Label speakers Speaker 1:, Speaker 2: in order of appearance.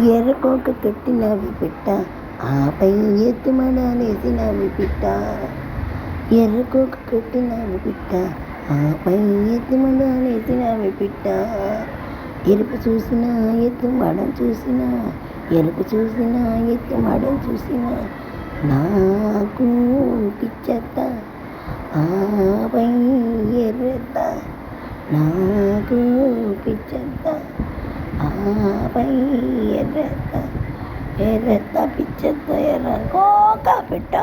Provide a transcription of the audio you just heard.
Speaker 1: ఎర్రకోక కట్టినవి పిట్ట, ఆపై ఎత్తుమడాలేసినవి పిట్ట. ఎర్రకోక కట్టినవి పిట్ట, ఆపై ఎత్తుమడాలేసినవి పిట్ట. ఎరుపు చూసినా ఎత్తుమడం చూసినా, ఎరుపు చూసినా ఎత్తుమడం చూసినా, నాకు పిచ్చెత్త ఆపై ఎర్రెత్త. నాకు పిచ్చెత్త ఆపై ఎర్రెత్త. ఎర్రెత్త పిచ్చెత్త ఎర్రకోక పిట్ట.